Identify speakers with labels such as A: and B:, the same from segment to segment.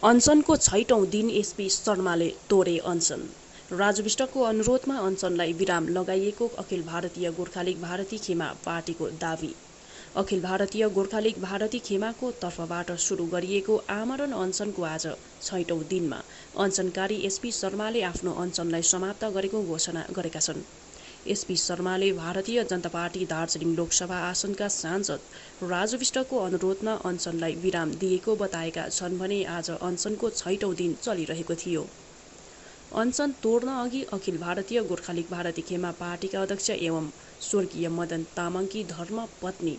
A: अनसनको 6औं दिन एसपी शर्माले तोडे अनसन। राजु विष्टको अनुरोधमा अनसनलाई विराम लगाइएको अखिल भारतीय गोर्खालीग भारती खेमा पार्टीको दावी। अखिल भारतीय गोर्खालीग भारती खेमाको तर्फबाट सुरु गरिएको आमरण अनसनको आज 6औं दिनमा अनसनकारी एसपी शर्माले आफ्नो अनसनलाई समाप्त गरेको घोषणा गरेका छन्। एसपी शर्माले भारतीय जनता पार्टी दार्जिलिङ लोकसभा आसनका सांसद राजु विष्टको अनुरोधमा अनसनलाई विराम दिएको बताएका छन् भने आज अनसनको 6औं दिन चलिरहेको थियो। अनसन तोड्न अघि अखिल भारतीय गोर्खालीग भारती खेमा पार्टीका अध्यक्ष एवं स्वर्गीय मदन तामाङकी धर्मपत्नी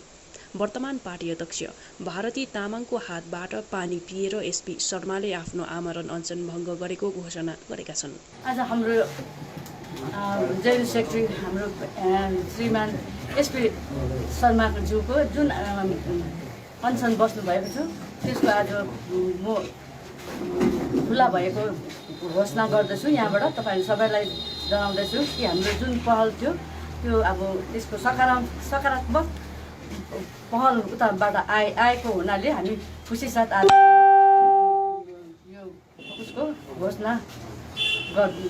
A: वर्तमान पार्टी अध्यक्ष भारती तामाङको हातबाट पानी पिएर एसपी शर्माले आफ्नो आमरण अनसन भङ्ग गरेको घोषणा गरेका छन्।
B: आज हाम्रो जेल सेक्रेटरी हाम्रो श्रीमान एसपी शर्माको ज्यूको जुन अनसन बस्नुभएको छु त्यसको आज म खुला भएको घोषणा गर्दछु। यहाँबाट तपाईँहरू सबैलाई जनाउँदछु कि हाम्रो जुन पहल थियो त्यो अब त्यसको सकारात्मक पहल उताबाट आएको हुनाले हामी खुसी साथ आज यो उसको घोषणा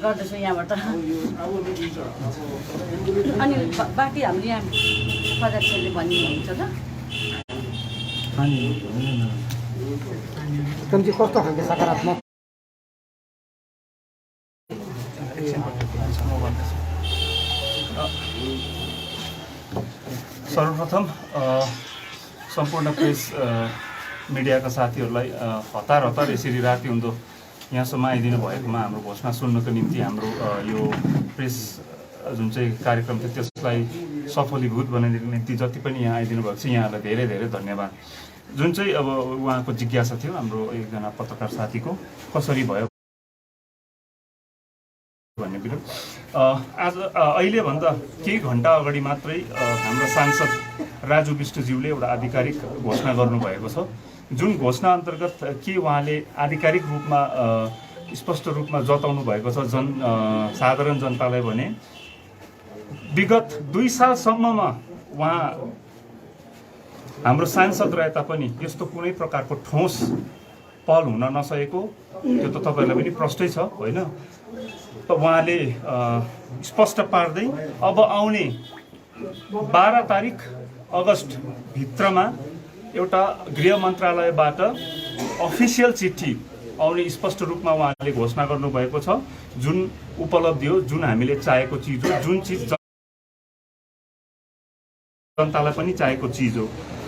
B: गर्दछु यहाँबाट। अनि बाँकी हामीले यहाँ उपाध्यक्षले भन्नुहुन्छ त
C: कस्तो खालको सकारात्मक
D: सर्वप्रथम सम्पूर्ण प्रेस मिडियाका साथीहरूलाई हतार यसरी राति हुँदो यहाँसम्म आइदिनु भएकोमा हाम्रो घोषणा सुन्नको निम्ति हाम्रो यो प्रेस जुन चाहिँ कार्यक्रम थियो त्यसलाई सफलीभूत बनाइदिनको निम्ति जति पनि यहाँ आइदिनु भएको छ यहाँहरूलाई धेरै धेरै धन्यवाद। जुन चाहिँ अब उहाँको जिज्ञासा थियो हाम्रो एकजना पत्रकार साथीको कसरी भयो भन्ने कुरो आज अहिलेभन्दा केही घन्टा अगाडि मात्रै हाम्रो सांसद राजु विष्टज्यूले एउटा आधिकारिक घोषणा गर्नुभएको छ। जुन घोषणा अन्तर्गत के उहाँले आधिकारिक रूपमा स्पष्ट रूपमा जताउनु भएको छ साधारण जनतालाई भने विगत 2 सालसम्ममा उहाँ हाम्रो सांसद रहे तापनि यस्तो कुनै प्रकारको ठोस पहल हुन नसकेको त्यो त तपाईँहरूलाई पनि प्रष्टै छ होइन। त उहाँले स्पष्ट पार्दै अब आउने 12 तारिक अगस्त भित्रमा एउटा गृह मन्त्रालयबाट अफिसियल चिठी आउने स्पष्ट रूपमा उहाँले घोषणा गर्नुभएको छ। जुन उपलब्धि हो जुन हामीले चाहेको चिज हो जुन चिज जनतालाई पनि चाहेको चिज हो।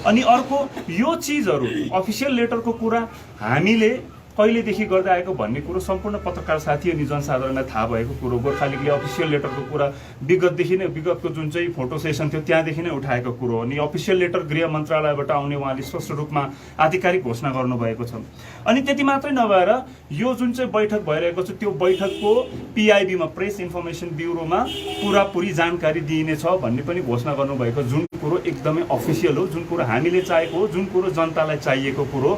D: अनि अर्को यो चिजहरू अफिसियल लेटरको कुरा हामीले कहिलेदेखि गर्दै आएको भन्ने कुरो सम्पूर्ण पत्रकार साथी अनि जनसाधारणलाई थाहा भएको कुरो। गोर्खालीगले अफिसियल लेटरको कुरा विगतको जुन चाहिँ फोटो सेसन थियो त्यहाँदेखि नै उठाएको कुरो अनि अफिसियल लेटर गृह मन्त्रालयबाट आउने उहाँले स्पष्ट रूपमा आधिकारिक घोषणा गर्नुभएको छ। अनि त्यति मात्रै नभएर यो जुन चाहिँ बैठक भइरहेको छ त्यो बैठकको पिआइबीमा प्रेस इन्फर्मेसन ब्युरोमा पुरापुरी जानकारी दिइनेछ भन्ने पनि घोषणा गर्नुभएको, जुन कुरो एकदमै अफिसियल हो, जुन कुरो हामीले चाहेको हो, जुन कुरो जनतालाई चाहिएको कुरो।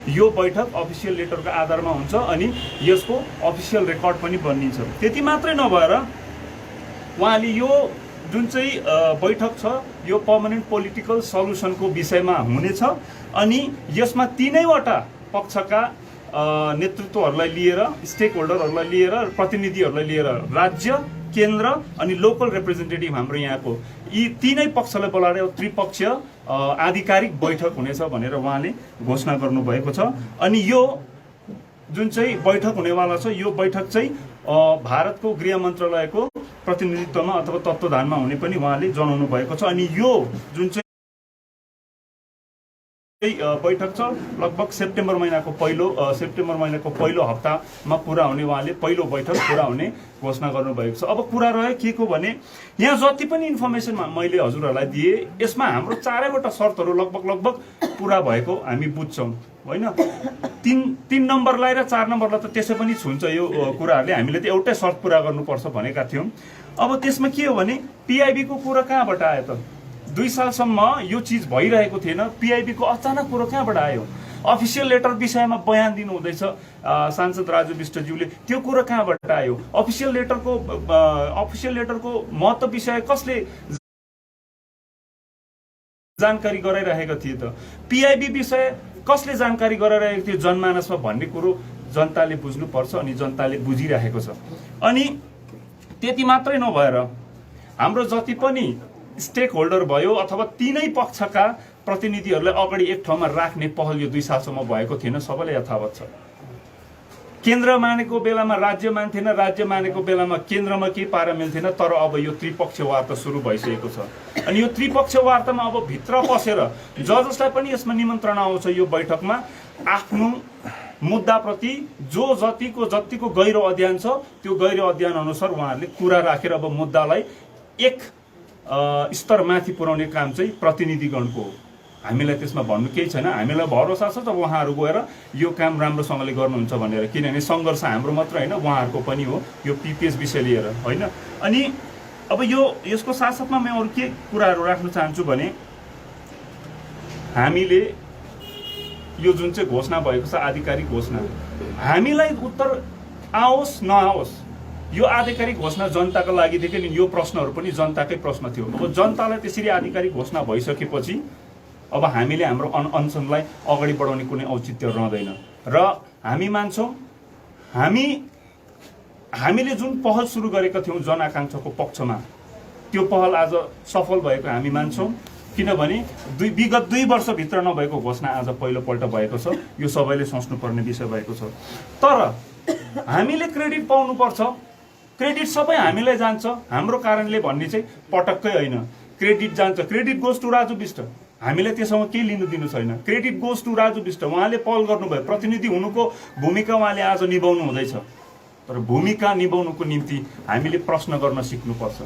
D: यो बैठक अफिसियल लेटरको आधारमा हुन्छ अनि यसको अफिसियल रेकर्ड पनि बनिन्छ। त्यति मात्रै नभएर उहाँले यो जुन चाहिँ बैठक छ यो पर्मानेन्ट पोलिटिकल सल्युसनको विषयमा हुनेछ अनि यसमा 3वटा पक्षका नेतृत्वहरूलाई लिएर स्टेक होल्डरहरूलाई लिएर प्रतिनिधिहरूलाई लिएर राज्य केन्द्र अनि लोकल रिप्रेजेन्टेटिभ हाम्रो यहाँको यी 3 पक्षलाई बोलाएर त्रिपक्षीय आधिकारिक बैठक हुनेछ भनेर उहाँले घोषणा गर्नुभएको छ। अनि यो जुन चाहिँ बैठक हुनेवाला छ यो बैठक चाहिँ भारतको गृह मन्त्रालयको प्रतिनिधित्वमा अथवा तत्त्वावधानमा हुने पनि उहाँले जनाउनु भएको छ। अनि यो जुन चाहिँ बैठक छ लगभग सेप्टेम्बर महिनाको पहिलो हप्तामा पुरा हुने उहाँले पहिलो बैठक पुरा हुने घोषणा गर्नुभएको छ। अब कुरा रह्यो के को भने यहाँ जति पनि इन्फर्मेसन मैले हजुरहरूलाई दिए यसमा हाम्रो 4वटा शर्तहरू लगभग पुरा भएको हामी बुझ्छौँ होइन। 3 नम्बर लगाएर 4 नम्बरलाई त त्यसै पनि छुन्छ यो कुराहरूले, हामीले त एउटै शर्त पुरा गर्नुपर्छ भनेका थियौँ। अब त्यसमा के हो भने पिआइबीको कुरा कहाँबाट आयो त? 2 सालसम्म यो चिज भइरहेको थिएन, पिआइबीको अचानक कुरो कहाँबाट आयो? अफिसियल लेटर विषयमा बयान दिनु हुँदैछ सांसद राजु विष्टज्यूले, त्यो कुरो कहाँबाट आयो? अफिसियल लेटरको महत्त्व विषय कसले जानकारी गराइरहेका थिए त? पिआइबी विषय कसले जानकारी गराइरहेको थियो जनमानसमा भन्ने कुरो जनताले बुझ्नुपर्छ अनि जनताले बुझिरहेको छ। अनि त्यति मात्रै नभएर हाम्रो जति पनि स्टेक होल्डर भयो अथवा तीनै पक्षका प्रतिनिधिहरूलाई अगाडि एक ठाउँमा राख्ने पहल यो 2 सालसम्म भएको थिएन, सबैलाई यथावत छ। केन्द्र मानेको बेलामा राज्य मान्थेन, राज्य मानेको बेलामा केन्द्रमा केही पारा मिल्थेन, तर अब यो त्रिपक्षीय वार्ता सुरु भइसकेको छ। अनि यो त्रिपक्षीय वार्तामा अब भित्र पसेर जसलाई पनि यसमा निमन्त्रणा आउँछ यो बैठकमा आफ्नो मुद्दाप्रति जतिको गहिरो अध्ययन छ त्यो गहिरो अध्ययन अनुसार उहाँहरूले कुरा राखेर अब मुद्दालाई एक स्तर माथि पुर्याउने काम चाहिँ प्रतिनिधिगणको हो। हामीलाई त्यसमा भन्नु केही छैन, हामीलाई भरोसा छ जब उहाँहरू गएर यो काम राम्रोसँगले गर्नुहुन्छ भनेर, किनभने सङ्घर्ष हाम्रो मात्र होइन उहाँहरूको पनि हो यो पिपिएस विषय लिएर होइन। अनि अब यसको साथसाथमा म अरू के कुराहरू राख्न चाहन्छु भने हामीले यो जुन चाहिँ घोषणा भएको छ आधिकारिक घोषणा, हामीलाई उत्तर आओस् नआओस् यो आधिकारिक घोषणा जनताको लागि थियो कि यो प्रश्नहरू पनि जनताकै प्रश्न थियो। अब जनतालाई त्यसरी आधिकारिक घोषणा भइसकेपछि अब हामीले हाम्रो अनसनलाई अगाडि बढाउने कुनै औचित्य रहँदैन र हामी मान्छौँ हामीले जुन पहल सुरु गरेका थियौँ जनआकाङ्क्षाको पक्षमा त्यो पहल आज सफल भएको हामी मान्छौँ, किनभने विगत 2 वर्षभित्र नभएको घोषणा आज पहिलोपल्ट भएको छ। यो सबैले सोच्नुपर्ने विषय भएको छ। तर हामीले क्रेडिट पाउनुपर्छ, क्रेडिट सबै हामीलाई जान्छ हाम्रो कारणले भन्ने चाहिँ पटक्कै होइन। क्रेडिट जान्छ, credit goes to Raju Bista, हामीलाई त्यसमा केही लिनु दिनु छैन। Credit goes to Raju Bista, उहाँले पहल गर्नुभयो, प्रतिनिधि हुनुको भूमिका उहाँले आज निभाउनु हुँदैछ। तर भूमिका निभाउनुको निम्ति हामीले प्रश्न गर्न सिक्नुपर्छ।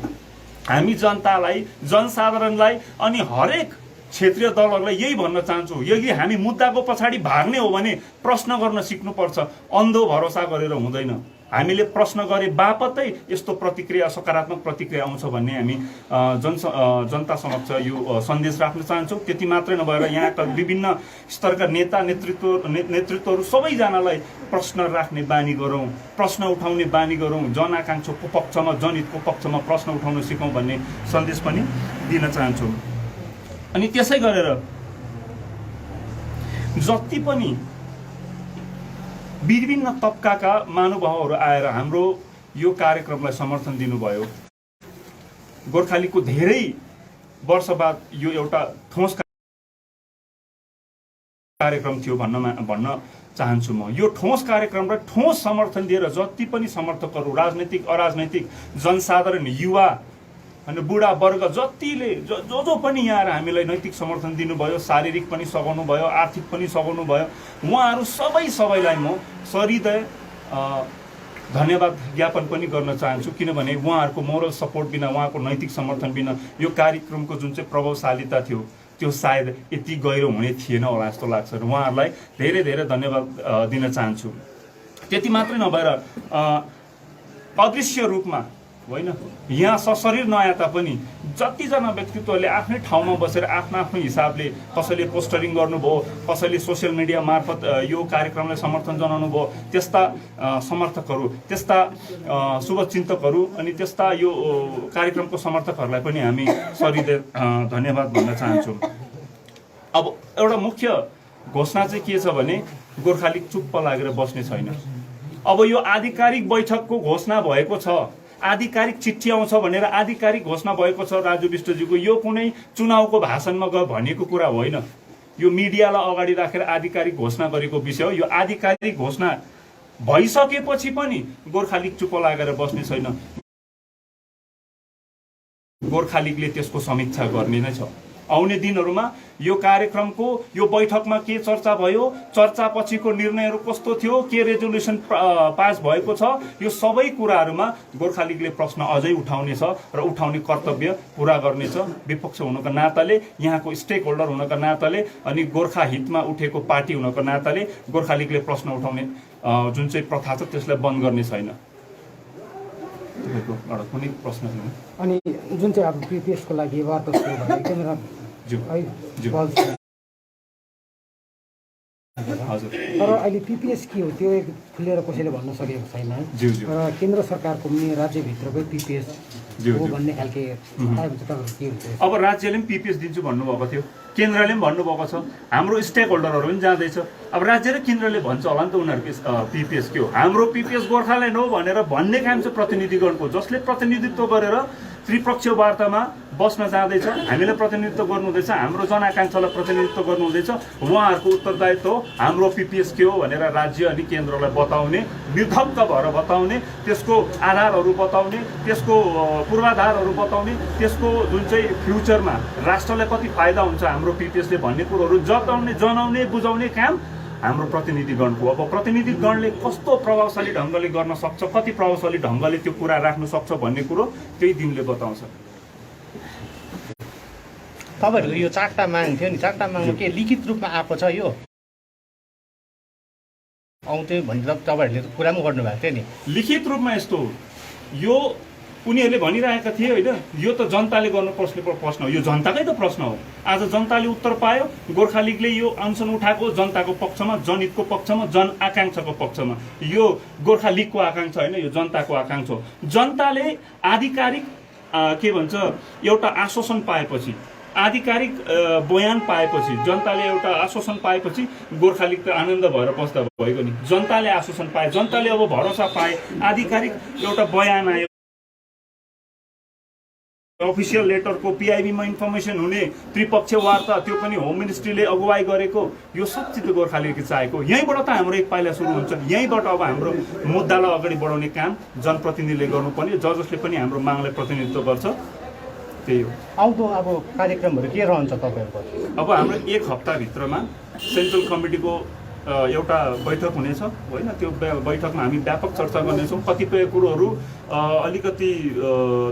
D: हामी जनतालाई जनसाधारणलाई अनि हरेक क्षेत्रीय दलहरूलाई यही भन्न चाहन्छु, यदि हामी मुद्दाको पछाडि भाग्ने हो भने प्रश्न गर्न सिक्नुपर्छ, अन्धो भरोसा गरेर हुँदैन। हामीले प्रश्न गरे बापतै यस्तो प्रतिक्रिया सकारात्मक प्रतिक्रिया आउँछ भन्ने हामी जनता समक्ष यो सन्देश राख्न चाहन्छौँ। त्यति मात्रै नभएर यहाँका विभिन्न स्तरका नेता नेतृत्वहरू सबैजनालाई प्रश्न राख्ने बानी गरौँ, प्रश्न उठाउने बानी गरौँ, जनआकाङ्क्षाको पक्षमा जनहितको पक्षमा प्रश्न उठाउन सिकौँ भन्ने सन्देश पनि दिन चाहन्छु। अनि त्यसै गरेर जति पनि विभिन्न तबकाका महानुभावहरू आएर हाम्रो यो कार्यक्रमलाई समर्थन दिनुभयो, गोर्खालीगको धेरै वर्ष बाद यो एउटा ठोस कार्यक्रम थियो भन्न चाहन्छु म। यो ठोस कार्यक्रमलाई ठोस समर्थन दिएर जति पनि समर्थकहरू राजनैतिक अराजनैतिक जनसाधारण युवा अनि बुढा वर्ग जतिले जो पनि यहाँ हामीलाई नैतिक समर्थन दिनुभयो, शारीरिक पनि सघाउनु भयो, आर्थिक पनि सघाउनु भयो, उहाँहरू सबैलाई म सहृदय धन्यवाद ज्ञापन पनि गर्न चाहन्छु। किनभने उहाँहरूको मोरल सपोर्ट बिना, उहाँको नैतिक समर्थन बिना यो कार्यक्रमको जुन चाहिँ प्रभावशालीता थियो त्यो सायद यति गहिरो हुने थिएन होला जस्तो लाग्छ र उहाँहरूलाई धेरै धेरै धन्यवाद दिन चाहन्छु। त्यति मात्रै नभएर अदृश्य रूपमा होइन यहाँ सशरीर नआए तापनि जतिजना व्यक्तित्वले आफ्नै ठाउँमा बसेर आफ्नो हिसाबले कसैले पोस्टरिङ गर्नुभयो, कसैले सोसियल मिडिया मार्फत यो कार्यक्रमलाई समर्थन जनाउनु भयो, त्यस्ता समर्थकहरू, त्यस्ता शुभचिन्तकहरू अनि त्यस्ता यो कार्यक्रमको समर्थकहरूलाई पनि हामी सहृदय धन्यवाद भन्न चाहन्छौँ। अब एउटा मुख्य घोषणा चाहिँ के छ भने गोर्खालीग चुप्प लागेर बस्ने छैन। अब यो आधिकारिक बैठकको घोषणा भएको छ, आधिकारिक चिठी आउँछ भनेर आधिकारिक घोषणा भएको छ राजु विष्टज्यूको, यो कुनै चुनावको भाषणमा भनेको कुरा होइन। यो मिडियालाई अगाडि राखेर आधिकारिक घोषणा गरेको विषय हो। यो आधिकारिक घोषणा भइसकेपछि पनि गोर्खालीग चुप्प लागेर बस्ने छैन। गोर्खालीगले त्यसको समीक्षा गर्ने नै छ। आउने दिनहरूमा यो कार्यक्रमको यो बैठकमा के चर्चा भयो, चर्चा पछिको निर्णयहरू कस्तो थियो, के रेजोल्युसन पास भएको छ, यो सबै कुराहरूमा गोर्खालीगले प्रश्न अझै उठाउनेछ र उठाउने कर्तव्य पुरा गर्नेछ। विपक्ष हुनुको नाताले, यहाँको स्टेक होल्डर हुनुको नाताले अनि गोर्खा हितमा उठेको पार्टी हुनुको नाताले गोर्खालीगले प्रश्न उठाउने जुन चाहिँ प्रथा छ त्यसलाई बन्द गर्ने छैन। एउटा कुनै प्रश्न छैन।
C: अनि जुन चाहिँ अब पिपिएसको लागि वार्ता सुरु भयो तर अहिले पिपिएस के हो त्यो खुलेर कसैले भन्न सकेको छैन र केन्द्र सरकारको पनि राज्यभित्रकै पिपिएस हो भन्ने खालके। अब
D: राज्यले पनि पिपिएस दिन्छु भन्नुभएको थियो, केन्द्रले पनि भन्नुभएको छ, हाम्रो स्टेक होल्डरहरू पनि जाँदैछ। अब राज्य र केन्द्रले भन्छ होला नि त उनीहरूको पिपिएस के हो, हाम्रो पिपिएस गोर्खाल्यान्ड हो भनेर भन्ने काम चाहिँ प्रतिनिधिगणको, जसले प्रतिनिधित्व गरेर त्रिपक्षीय वार्तामा बस्न जाँदैछ, हामीलाई प्रतिनिधित्व गर्नु हुँदैछ, हाम्रो जनआकाङ्क्षालाई प्रतिनिधित्व गर्नु हुँदैछ, उहाँहरूको उत्तरदायित्व हो हाम्रो पिपिएस के हो भनेर राज्य अनि केन्द्रलाई बताउने, निर्धक्क भएर बताउने, त्यसको आधारहरू बताउने, त्यसको पूर्वाधारहरू बताउने, त्यसको जुन चाहिँ फ्युचरमा राष्ट्रलाई कति फाइदा हुन्छ हाम्रो पिपिएसले भन्ने कुरोहरू जनाउने बुझाउने काम हाम्रो प्रतिनिधिगणको। अब प्रतिनिधिगणले कस्तो प्रभावशाली ढङ्गले गर्न सक्छ, कति प्रभावशाली ढङ्गले त्यो कुरा राख्न सक्छ भन्ने कुरो त्यही दिनले बताउँछ।
E: तपाईँहरूको यो 4टा माग थियो नि, 4टा मागमा के लिखित रूपमा आएको छ यो आउँथ्यो भनेर तपाईँहरूले कुरा पनि गर्नुभएको थियो नि?
D: लिखित रूपमा यस्तो हो, यो उनीहरूले भनिरहेका थिए होइन, यो त जनताले गर्नुपर्ने प्रश्न हो, यो जनताकै त प्रश्न हो। आज जनताले उत्तर पायो, गोर्खा लिगले यो अनसन उठाएको जनताको पक्षमा, जनहितको पक्षमा, जनआकाङ्क्षाको पक्षमा। यो गोर्खा लिगको आकाङ्क्षा होइन, यो जनताको आकाङ्क्षा हो। जनताले आधिकारिक के भन्छ एउटा आश्वासन पाएपछि, आधिकारिक बयान पाएपछि, जनताले एउटा आश्वासन पाएपछि गोर्खा लिग त आनन्द भएर बस्दा भएको नि। जनताले आश्वासन पाए, जनताले अब भरोसा पाए, आधिकारिक एउटा बयान आयो, अफिसियल लेटरको पिआइबीमा इन्फर्मेसन हुने, त्रिपक्षीय वार्ता, त्यो पनि होम मिनिस्ट्रीले अगुवाई गरेको, यो सब चिज गोर्खालीले चाहेको। यहीँबाट त हाम्रो एक पाइला सुरु हुन्छ। यहीँबाट अब हाम्रो मुद्दालाई अगाडि बढाउने काम जनप्रतिनिधिले गर्नुपर्ने, जसले पनि हाम्रो मागलाई प्रतिनिधित्व गर्छ, त्यही हो।
E: आउँदो अब कार्यक्रमहरू के रहन्छ तपाईँहरूको?
D: अब हाम्रो एक हप्ताभित्रमा सेन्ट्रल कमिटीको एउटा बैठक हुनेछ होइन, त्यो बैठकमा हामी व्यापक चर्चा गर्नेछौँ। कतिपय कुरोहरू अलिकति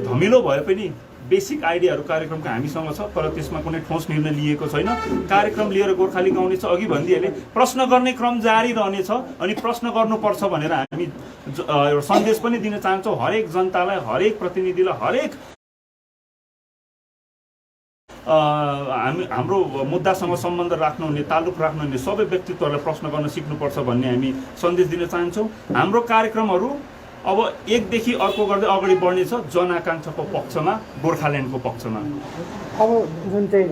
D: धमिलो भए पनि बेसिक आइडियाहरू कार्यक्रमको हामीसँग छ, तर त्यसमा कुनै ठोस निर्णय लिएको छैन। कार्यक्रम लिएर गोर्खा लिग आउनेछ, अघि भनिदिइहालेँ, प्रश्न गर्ने क्रम जारी रहनेछ अनि प्रश्न गर्नुपर्छ भनेर हामी एउटा सन्देश पनि दिन चाहन्छौँ हरेक जनतालाई, हरेक प्रतिनिधिलाई, हरेक हाम्रो मुद्दासँग सम्बन्ध राख्नुहुने, तालुक राख्नुहुने सबै व्यक्तित्वहरूलाई प्रश्न गर्न सिक्नुपर्छ भन्ने हामी सन्देश दिन चाहन्छौँ। हाम्रो कार्यक्रमहरू अब एकदेखि अर्को गर्दै अगाडि बढ्नेछ, जनआकाङ्क्षाको पक्षमा, गोर्खाल्यान्डको पक्षमा।
C: अब जुन चाहिँ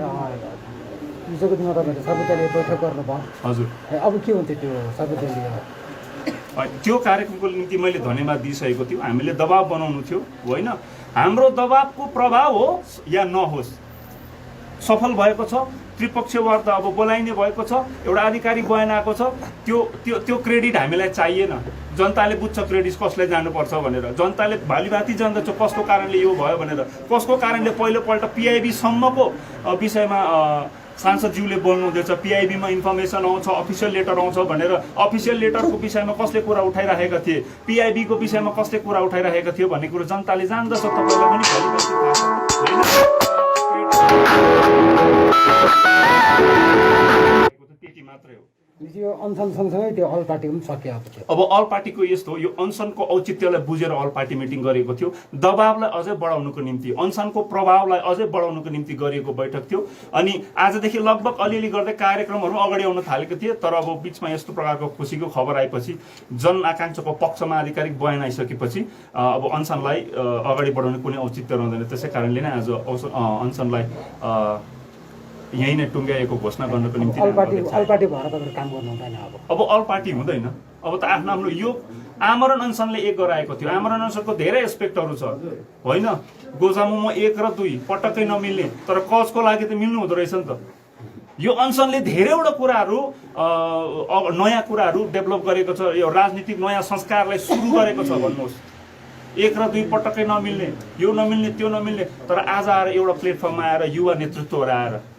C: हिजोको दिनमा तपाईँहरूले सर्वदलीय बैठक गर्नुभयो,
D: हजुर,
C: अब के हुन्छ त्यो सर्वदलीय?
D: त्यो कार्यक्रमको निम्ति मैले धन्यवाद दिइसकेको थियो। हामीले दबाब बनाउनु थियो होइन, हाम्रो दबाबको प्रभाव होस् या नहोस्, सफल भएको छ। त्रिपक्षीय वार्ता अब बोलाइने भएको छ, एउटा आधिकारिक बयान आएको छ, त्यो क्रेडिट हामीलाई चाहिएन। जनताले बुझ्छ क्रेडिट कसलाई जानुपर्छ भनेर, जनताले भालीभाती जान्दछ कसको कारणले यो भयो भनेर, कसको कारणले पहिलोपल्ट पिआइबी सम्मको विषयमा सांसदज्यूले बोल्नु हुँदैछ, पिआइबीमा इन्फर्मेसन आउँछ, अफिसियल लेटर आउँछ भनेर। अफिसियल लेटरको विषयमा कसले कुरा उठाइरहेका थिए, पिआइबीको विषयमा कसले कुरा उठाइरहेका थियो भन्ने कुरो जनताले जान्दछ। तपाईँलाई पनि भलिभाती थाहा छ, त्यति मात्रै हो।
C: यो अनसन सँगसँगै त्यो अल पार्टी पनि सकिएको थियो।
D: अब अल पार्टीको यस्तो हो, यो अनसनको औचित्यलाई बुझेर अल पार्टी मिटिङ गरेको थियो। दबावलाई अझै बढाउनुको निम्ति, अनसनको प्रभावलाई अझै बढाउनुको निम्ति गरिएको बैठक थियो। अनि आजदेखि लगभग अलिअलि गर्दै कार्यक्रमहरू अगाडि आउन थालेको थिए, तर अब बिचमा यस्तो प्रकारको खुसीको खबर आएपछि, जनआकाङ्क्षाको पक्षमा आधिकारिक बयान आइसकेपछि अब अनसनलाई अगाडि बढाउने कुनै औचित्य रहँदैन। त्यसै कारणले नै आज अनसनलाई यही नै टुङ्ग्याएको घोषणा गर्नको निम्ति
C: अल पार्टी भएर तपाईहरु काम गर्नु हुँदैन। अब
D: अल पार्टी हुँदैन, अब त आफ्नो आफ्नो यो आमरण अनसनले एक गराएको थियो। आमरण अनसनको धेरै एस्पेक्टहरू छ होइन, गोजामुमो 1 र 2 पटक्कै नमिल्ने, तर कजको लागि त मिल्नु हुँदो रहेछ नि त। यो अनसनले धेरैवटा कुराहरू नयाँ कुराहरू डेभलप गरेको छ, यो राजनीतिक नयाँ संस्कारलाई सुरु गरेको छ भन्नुहोस्। 1 र 2 पटक्कै नमिल्ने, यो नमिल्ने त्यो नमिल्ने, तर आज आएर एउटा प्लेटफर्ममा आएर युवा नेतृत्वहरू आएर,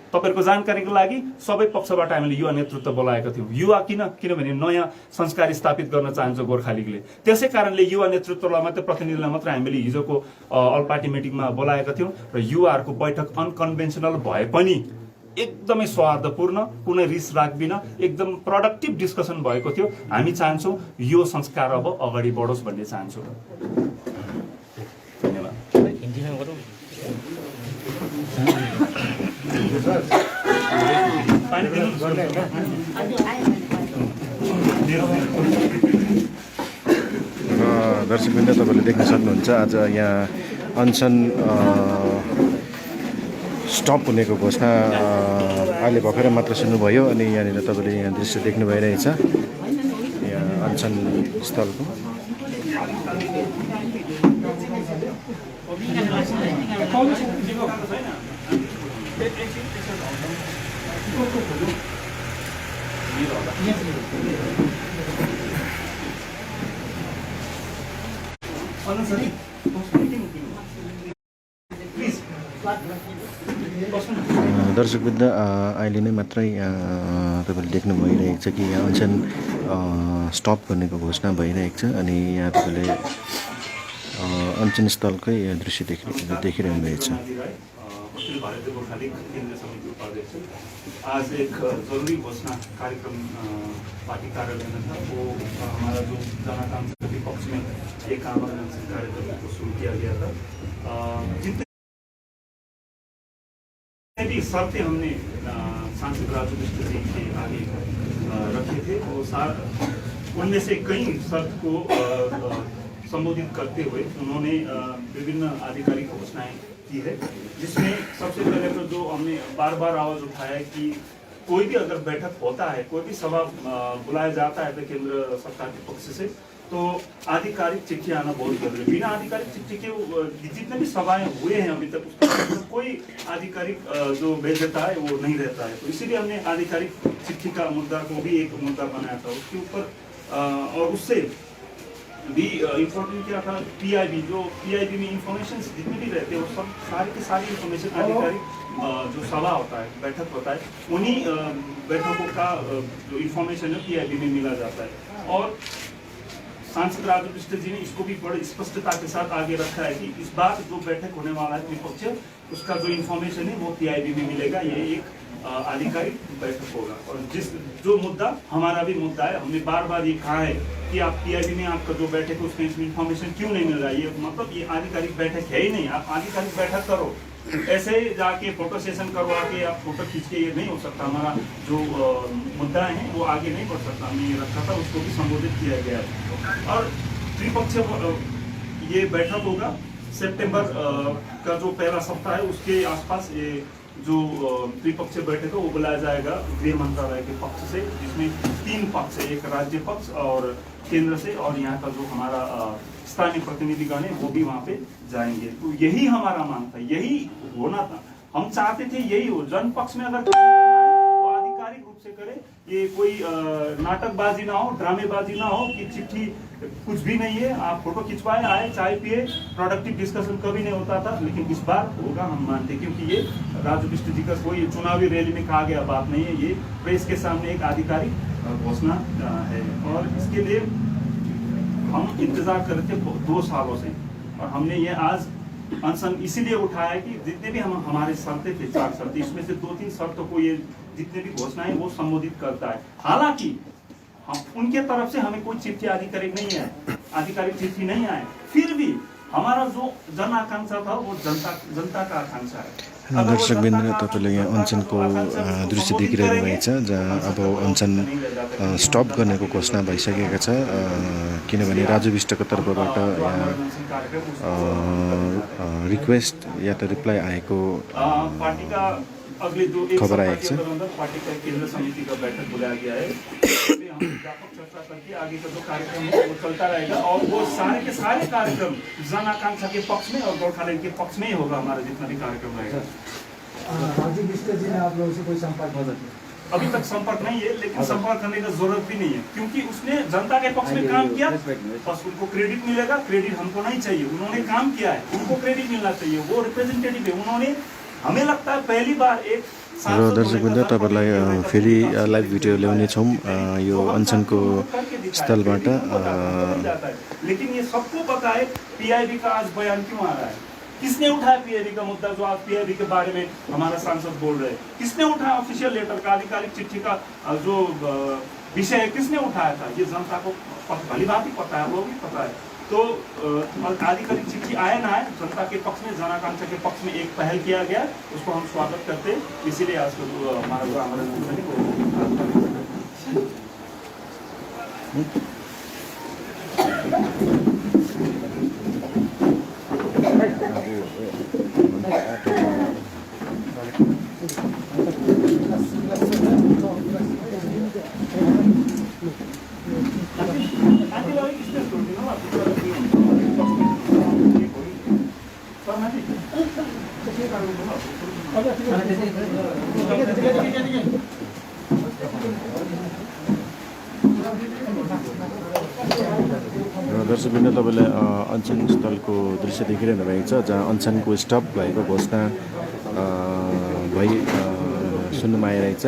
D: तपाईहरुको जानकारीको लागि सबै पक्षबाट हामीले युवा नेतृत्व बोलाएका थियौँ। युवा किनभने नयाँ संस्कार स्थापित गर्न चाहन्छ गोर्खा लिगले, त्यसै कारणले युवा नेतृत्वलाई मात्रै, प्रतिनिधिलाई मात्रै हामीले हिजोको अल पार्टी मिटिङमा बोलाएका थियौँ। र युवाहरूको बैठक अनकन्भेन्सनल भए पनि एकदमै सौहार्दपूर्ण, कुनै रिस राख्बिन एकदम प्रोडक्टिभ डिस्कसन भएको थियो। हामी चाहन्छौँ यो संस्कार अब अगाडि बढोस् भन्ने चाहन्छौँ। धन्यवाद।
F: दर्शकवृन्द, तपाईँले देख्न सक्नुहुन्छ आज यहाँ अनसन स्टप हुनेको घोषणा अहिले भर्खरै मात्र सुन्नुभयो। अनि यहाँनिर तपाईँले यहाँ दृश्य देख्नु भइरहेछ यहाँ अनसन स्थलको। दर्शकवृन्द अहिले नै मात्रै तपाईँले देख्नु भइरहेको छ कि यहाँ अनसन स्टप गर्नेको घोषणा भइरहेको छ। अनि यहाँ तपाईँले अनसन स्थलकै दृश्य देखिरहनु भएको छ।
D: अखिल भारतीय गोर्खालीग केंद्र समिति उपाध्यक्ष आज एक जरूरी घोषणा कार्यक्रम पार्टी कार्यालय में था। वो हमारा जो जन आकांक्षा के पक्ष में एक आमरण अनशन कार्यक्रम को शुरू किया गया था। जितने भी शर्तें हमने सांसद राजू बिष्ट जी के आगे रखे थे वो उनमें से कई शर्त को संबोधित करते हुए उन्होंने विभिन्न आधिकारिक घोषणाएं की है, जिसमें सबसे पहले तो जो हमने बार बार आवाज उठाया है कि कोई भी अगर बैठक होता है, कोई भी सभा बुलाया जाता है तो केंद्र सरकार के पक्ष से, तो आधिकारिक चिट्ठी आना बहुत जरूरी है। बिना आधिकारिक चिट्ठी के जितने भी सभाएं हुए हैं अभी तक उसका कोई आधिकारिक जो वैधता है वो नहीं रहता है। तो इसीलिए हमने आधिकारिक चिट्ठी का मुद्दा को भी एक मुद्दा बनाया था उसके ऊपर। और उससे भी इम्पोर्टेंट क्या था, पीआईबी जो पीआईबी में इंफॉर्मेशन जितने भी रहते हैं वो सब सारी की सारी इंफॉर्मेशन आधिकारिक जो सभा होता है, बैठक होता है, उन्हीं बैठकों का जो इंफॉर्मेशन है पीआईबी में मिला जाता है। और सांसद राजू बिष्ट जी ने इसको भी बड़ी स्पष्टता के साथ आगे रखा है कि इस बार जो बैठक होने वाला है विपक्ष उसका जो इंफॉर्मेशन है वो पीआईबी में मिलेगा। ये एक आधिकारिक बैठक होगा। और जो मुद्दा हमारा भी मुद्दा है, हमने बार बार ये कहा है कि आप पीआईबी में आपका जो बैठक है उसमें इंफॉर्मेशन क्यों नहीं मिल रहा है। ये मतलब ये आधिकारिक बैठक है ही नहीं। आप आधिकारिक बैठक करो, ऐसे ही जाके फोटो सेशन करवा के आप फोटो खींच के ये नहीं हो सकता। हमारा जो मुद्दा है वो आगे नहीं बढ़ सकता। हमने ये रखा था, उसको भी संबोधित किया गया है। और त्रिपक्ष ये बैठक होगा सितंबर का जो पहला सप्ताह है उसके आसपास। ये जो त्रिपक्षीय बैठक है वो बुलाया जाएगा गृह मंत्रालय के पक्ष से, जिसमें 3 पक्ष है, एक राज्य पक्ष और केंद्र से, और यहाँ का जो हमारा स्थानीय प्रतिनिधिगण है वो भी वहाँ पे जाएंगे। तो यही हमारा मांग था, यही होना था। हम चाहते थे यही हो। जन पक्ष में अगर तो आधिकारिक रूप से करे, ये कोई नाटकबाजी ना हो, ड्रामेबाजी ना हो कि चिट्ठी कुछ भी नहीं है, आप फोटो खिंचवाए, आए, चाय पिए, प्रोडक्टिव डिस्कशन कभी नहीं होता था। लेकिन इस बार होगा, हम मानते, क्योंकि ये राजू बिष्ट जी का कोई चुनावी रैली में कहा गया बात नहीं है। ये प्रेस के सामने एक आधिकारिक घोषणा है। और इसके लिए हम इंतजार कर रहे थे 2 सालों से, और हमने ये आज अनशन इसीलिए उठाया है कि जितने भी हमारे शर्तें थे, 4 शर्तें, इसमें से 2-3 शर्तों को ये जितने भी घोषणाएं वो संबोधित करता है। हालांकि हम उनके तरफ से हमें कोई चिट्ठी आधिकारिक नहीं है, आधिकारिक चिट्ठी नहीं आए, फिर भी हमारा जो जन आकांक्षा था वो जनता का आकांक्षा है।
F: दर्शकवृन्द, तपाईँले यहाँ अनसनको दृश्य देखिरहनु भएको छ, जहाँ अब अनसन स्टप गर्नेको घोषणा भइसकेको छ। किनभने राजु बिष्टको तर्फबाट यहाँ रिक्वेस्ट या त रिप्लाई आएको
D: अगले जो एक
F: खबर आएको छ।
D: पार्टी का केंद्र समिति का बैठक बुलाया गया है। हम व्यापक चर्चा करके आगे का जो कार्यक्रम है वो चलता रहेगा। और वो सारे के सारे कार्यक्रम जन आकांक्षा के पक्ष में और गोरखालैंड के पक्ष में ही होगा। हमारा जितना भी कार्यक्रम रहेगा।
C: राजू बिष्ट जी ने आप लोगों से कोई संपर्क हो सकता है?
D: अभी तक संपर्क नहीं है, लेकिन संपर्क करने का जरूरत भी नहीं है, क्योंकि उसने जनता के पक्ष में काम किया। बस उनको क्रेडिट मिलेगा, क्रेडिट हमको नहीं चाहिए। उन्होंने काम किया है, उनको क्रेडिट मिलना चाहिए। वो रिप्रेजेंटेटिव है, उन्होंने, हमें लगता है पहली बार एक
F: र दर्शकवृन्द, तपाईँलाई फेरि लाइभ भिडियो ल्याउने छौँ यो अनसनको स्थलबाट।
D: लेकिन ये सबको पता है पीआईबी का आज बयान क्यों आ रहा है, किसने उठाया पीआईबी का मुद्दा, जो आज पीआईबी के बारे में हमारा सांसद बोल रहे हैं, किसने उठाया ऑफिशियल लेटर का, आधिकारिक चिट्ठी का जो विषय है, किसने उठाया था, ये जनता को भली बात ही पता है, वो भी पता है। तो आधिकारिक चिट्ठी आए ना आए, जनता के पक्ष में, जन आकांक्षा के पक्ष में एक पहल किया गया, उसको हम स्वागत करते हैं। इसीलिए आज को हमारा जो आमरण है वो
F: दर्शकवृन्द तपाईँले अनसन स्थलको दृश्य देखिरहनु भएको छ जहाँ अनसनको स्टप भएको घोषणा सुन्नुमा आइरहेछ।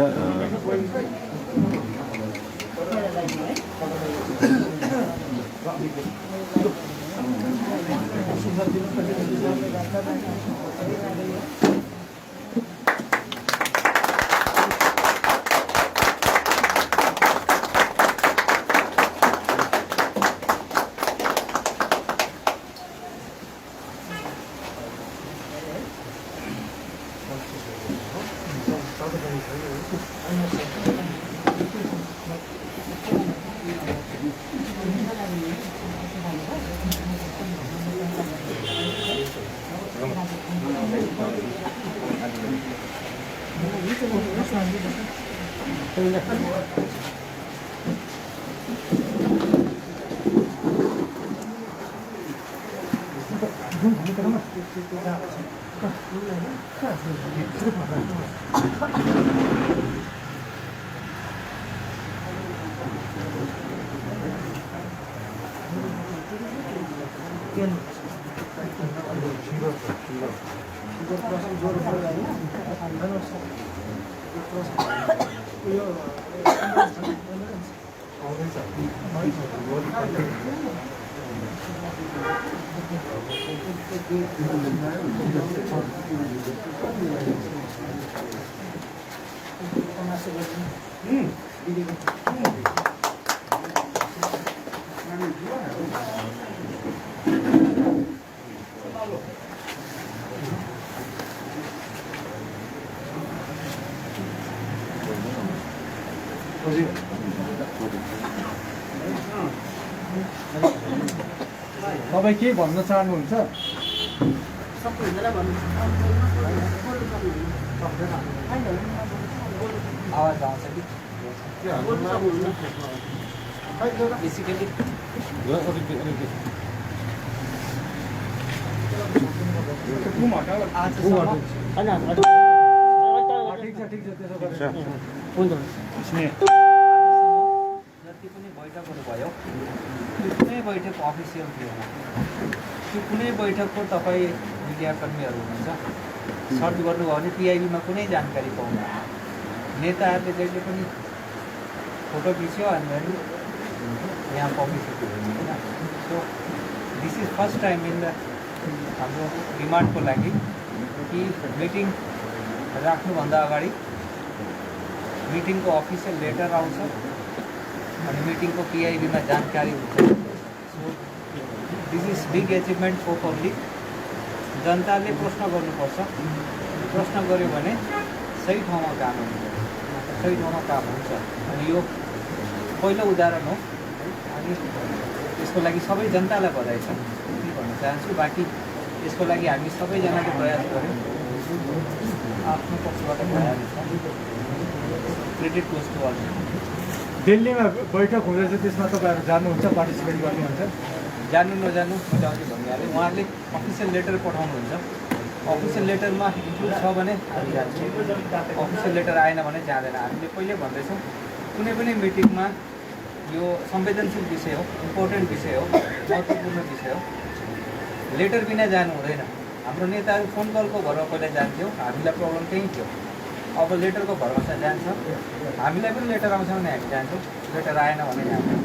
C: तपाईँ के भन्न चाहनुहुन्छ?
G: आवाज आउँछ कि बेसिकली जति पनि बैठकहरू भयो त्यो कुनै बैठक अफिसियल थिएन। त्यो कुनै बैठकको तपाईँ मिडियाकर्मीहरू हुनुहुन्छ सर्च गर्नुभयो भने पिआइबीमा कुनै जानकारी पाउनु नेताहरूले जहिले पनि फोटो खिच्यो अनि यहाँ पब्लिसिटी हुने होइन। So this is first time in the हाम्रो डिमान्डको लागि कि मिटिङ राख्नुभन्दा अगाडि मिटिङको अफिसियल लेटर आउँछ अनि मिटिङको पिआइबीमा जानकारी हुन्छ। So this is big achievement for public. जनताले प्रश्न गर्नुपर्छ, प्रश्न गर्यो भने सही ठाउँमा काम हुन्छ, सही ठाउँमा काम हुन्छ। अनि यो पहिलो उदाहरण हो अनि यसको लागि सबै जनतालाई बधाई छ भन्न चाहन्छु। बाँकी यसको लागि हामी सबैजनाले प्रयास गऱ्यौँ, आफ्नो पक्षबाट भइहाल्छ। Credit goes to all.
C: दिल्लीमा बैठक हुँदैछ, त्यसमा तपाईँहरू जानुहुन्छ, पार्टिसिपेट गर्नुहुन्छ?
G: जानु नजानु मैले अघि भनिहालेँ। उहाँहरूले अफिसियल लेटर पठाउनुहुन्छ, अफिसियल लेटरमा इन्क्लुड छ भने हामी जान्छौँ, अफिसियल लेटर आएन भने जाँदैन। हामीले पहिले भन्दैछौँ कुनै पनि मिटिङमा यो संवेदनशील विषय हो, इम्पोर्टेन्ट विषय हो, महत्त्वपूर्ण विषय हो, लेटर बिना जानु हुँदैन। हाम्रो नेताहरू फोन कलको भरमा पहिला जान्थ्यो, हामीलाई प्रब्लम त्यही थियो। अब लेटरको भरमा जान्छ, हामीलाई पनि लेटर आउँछ भने हामी जान्छौँ, लेटर आएन भने जान्छौँ।